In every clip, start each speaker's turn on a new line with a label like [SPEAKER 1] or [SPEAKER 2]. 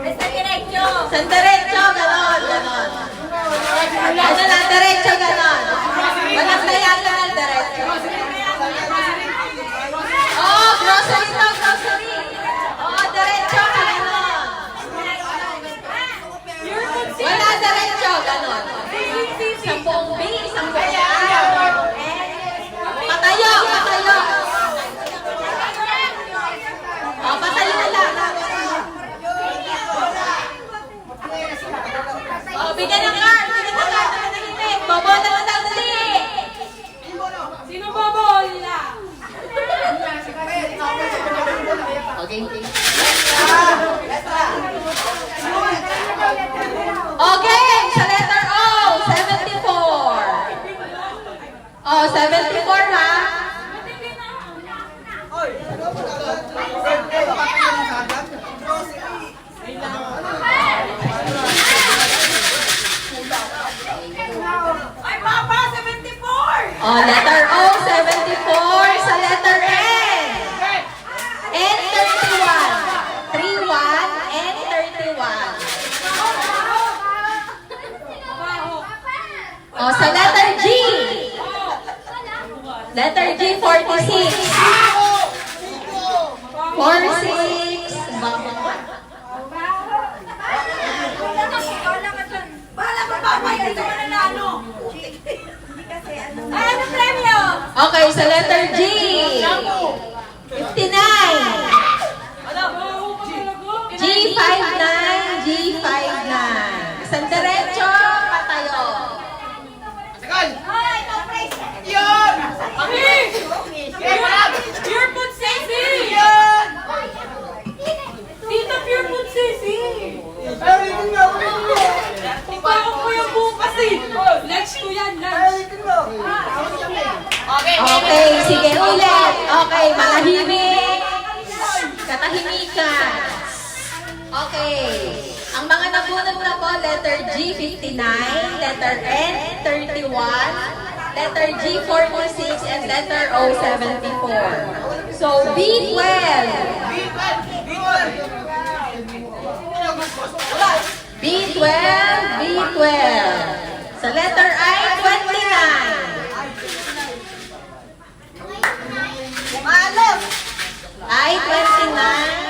[SPEAKER 1] Basta diretso.
[SPEAKER 2] Sa diretso, ganon, ganon. Ano na, diretso, ganon. Walang dayalan, diretso. Oh, grocery to, grocery. Oh, diretso, ganon. Wala diretso, ganon. Isang buong B, isang buong A. Patayo, patayo. Oh, patayo na lang. Oh, bigyan ng card. Bigyan ng card. Nanahimik. Bobola mo daw dali.
[SPEAKER 1] Sino bobola?
[SPEAKER 2] Okay. Okay, sa letter O, 74. Oh, 74 ha?
[SPEAKER 1] Ay, Papa, 74!
[SPEAKER 2] Oh, letter O, 74. Sa letter N. N, 31. 31, N, 31. Oh, sa letter G. Letter G, 46. 46.
[SPEAKER 1] Bahala ka, Papa, hindi ka mananalo. Ay, ano premyo?
[SPEAKER 2] Okay, sa letter G. 59. G59, G59. Isang diretso, patayo.
[SPEAKER 1] Ay, ito, praise. Yun! Pure food sissy! Yun! Tita, pure food sissy! Pagpapakot ko yung bukas eh! Lunch ko yan, lunch!
[SPEAKER 2] Okay, sige ulit. Okay, malahimik. Katahimikan. Okay. Ang mga nabunod na po, letter G, 59, letter N, 31, letter G, 46, and letter O, 74. So, B12. B12, B12. Sa letter I, 29. I, 29.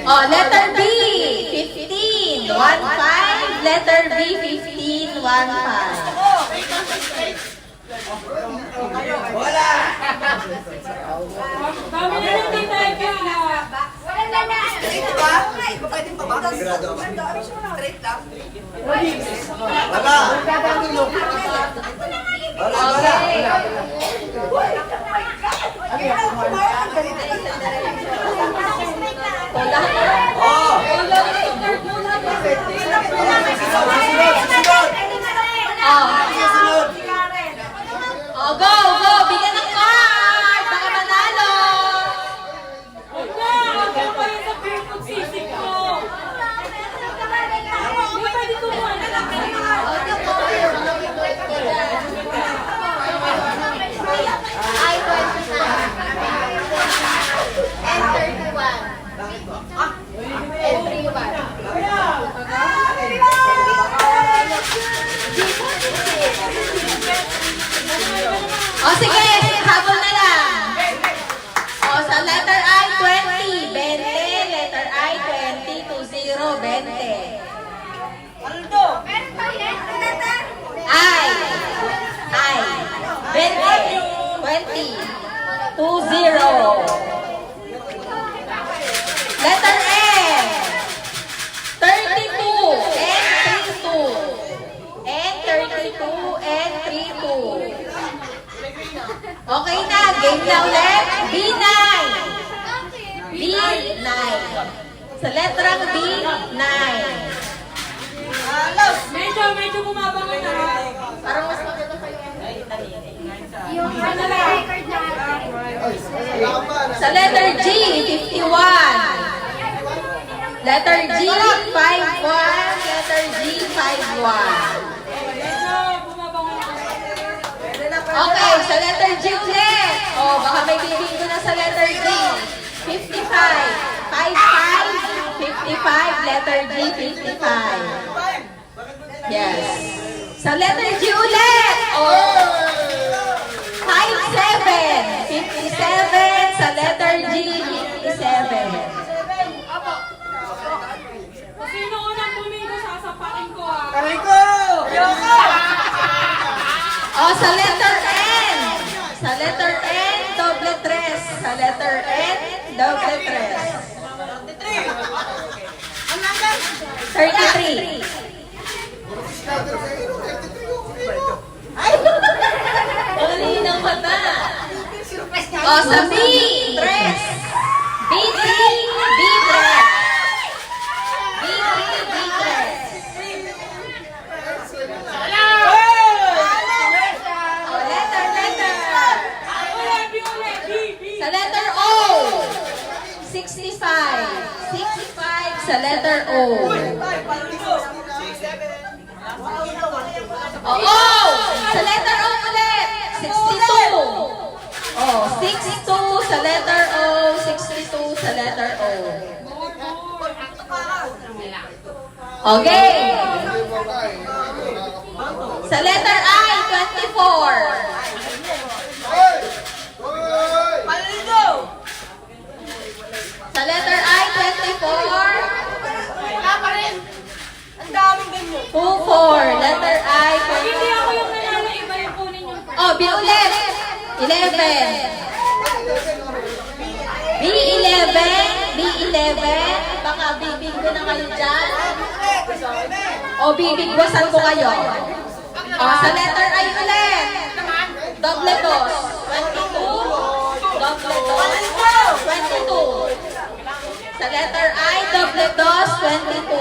[SPEAKER 2] Oh, letter B, 15, 15. Letter B, 15, 15.
[SPEAKER 1] Kami na yung tita Eka! Wala na!
[SPEAKER 3] Straight ba? Pwede pa ba? Straight lang? Wala!
[SPEAKER 2] Oh, go, go! Bigyan ng card! Baka manalo!
[SPEAKER 1] Wala! Ako pa yun sa pure food sissy ko! Hindi pwede kumuha.
[SPEAKER 2] O sige, habol na lang. O sa letter I, 20, 20. Letter I, 20, 20, 20. I, 20, 20. Letter N, 32, and 32. And 32, and 32. Okay na, game na ulit. B9. B9. Sa letrang B9.
[SPEAKER 1] Medyo bumabang na.
[SPEAKER 2] Parang mas maganda pa yung sa letter G, 51. Letter G, 51. Letter G, 51. Okay, sa letter G ulit. Oh, baka may bibigyan. letter G, 55. Yes. Sa letter G ulit. Oh. 57. 57 sa letter G, 57.
[SPEAKER 1] Kung sino unang bumigo, sasapakin ko ah.
[SPEAKER 3] Aray ko!
[SPEAKER 2] Oh, sa letter N. Sa letter N, doble tres. Sa letter N, doble tres. 33. Mali ng mata. Oh, sa B, tres. B3, B3. B3, B3. Oh, letter.
[SPEAKER 1] Ulit, ulit, B.
[SPEAKER 2] Sa letter O, 65. 65 sa letter O. Oh, sa letter O ulit. 62. Oh, 62 sa letter O. 62 sa letter O. Okay. Sa letter I, 24. Sa letter I, 24. 2-4. Letter I,
[SPEAKER 1] Hindi
[SPEAKER 2] 24.
[SPEAKER 1] ako yung nanalo, iba yung kunin yung
[SPEAKER 2] Oh, B ulit. 11. B11. B11. Baka bibinggo na kayo dyan. O bibinggosan ko kayo. O, sa letter I ulit. Doble dos. 22. Doble dos. 22. Sa letter I, doble dos. 22.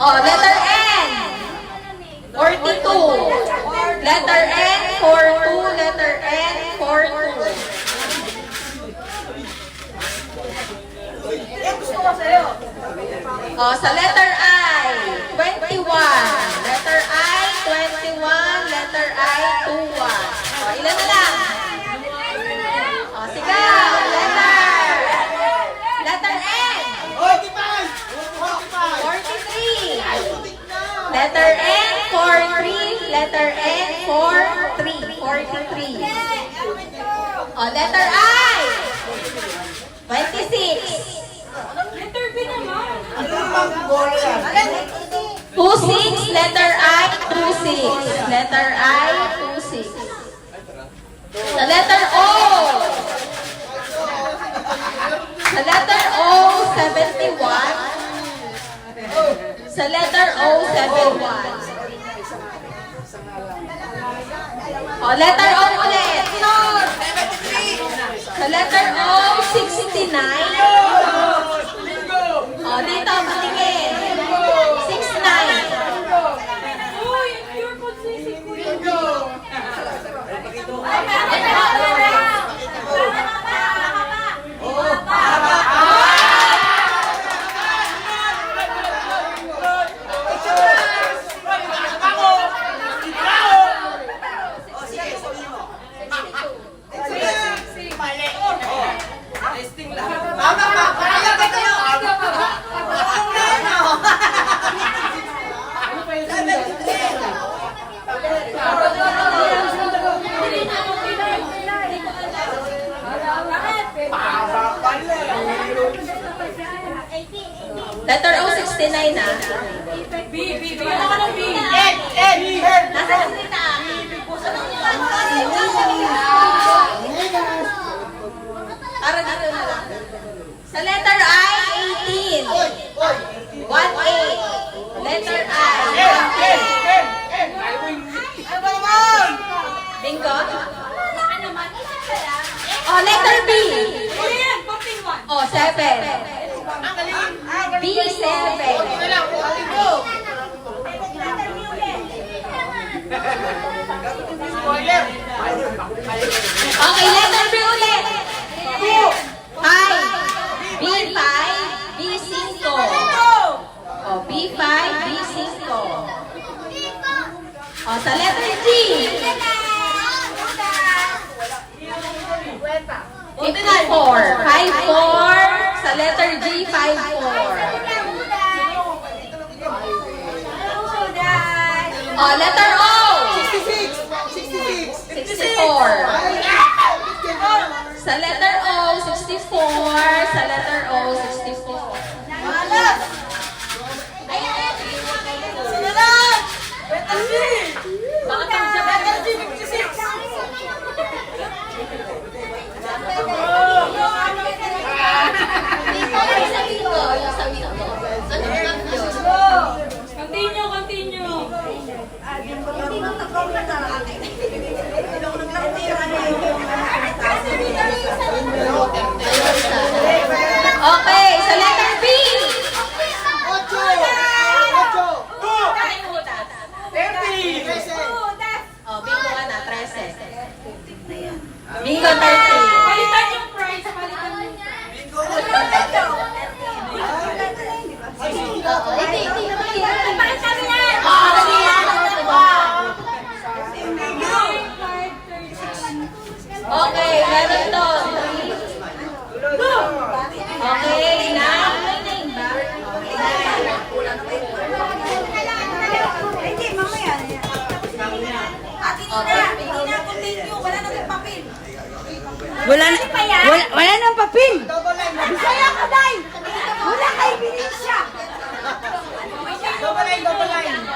[SPEAKER 2] O, letter N. 42. Letter N, 42. Letter N, 42. O, sa letter I, 21. Letter I, 21. Letter I, 21. O, ilan na lang? O, sigaw. Letter. Letter N, 43. Letter N, 43. Letter N, 43. 43. O, letter I, 26.
[SPEAKER 1] letter B naman.
[SPEAKER 2] 26, letter I, 26. Letter I, 26. Sa letter O. Sa letter O, 71. Sa letter O, 71. O, letter O ulit. Sa letter O, 69. O, dito, patingin. 69.
[SPEAKER 1] Uy, pure consistent ko yun.
[SPEAKER 2] Letter O, 69 na.
[SPEAKER 1] B. Ano ka ng B?
[SPEAKER 2] Nasa salita. Para dito na lang. Sa letter I, 18. 1-8. Letter I. 1-8. Bingo? Oh, letter B.
[SPEAKER 1] Ayan, 41.
[SPEAKER 2] Oh, 7. B7. Okay, letter B ulit. 5. B5, B5, O, B5, B5. O, sa letter G. 54. 54. Sa letter Oh, letter O.
[SPEAKER 3] 66.
[SPEAKER 2] 64. Sa letter O, 64. Sa letter O, 64.
[SPEAKER 1] Sunod! Letter G!
[SPEAKER 2] Baka pang
[SPEAKER 1] Letter G, 56! Continue, continue.
[SPEAKER 2] Okay, sa letter B.
[SPEAKER 1] 30!
[SPEAKER 2] Oh, bingo ka na, 13. Bingo 30.
[SPEAKER 1] Palitan yung price, palitan yung
[SPEAKER 2] Okay, meron to. Okay, na.
[SPEAKER 4] Wala nang papel.
[SPEAKER 3] Double line.
[SPEAKER 4] Bisaya ka, Day. Wala kay Binisya.
[SPEAKER 3] Double line.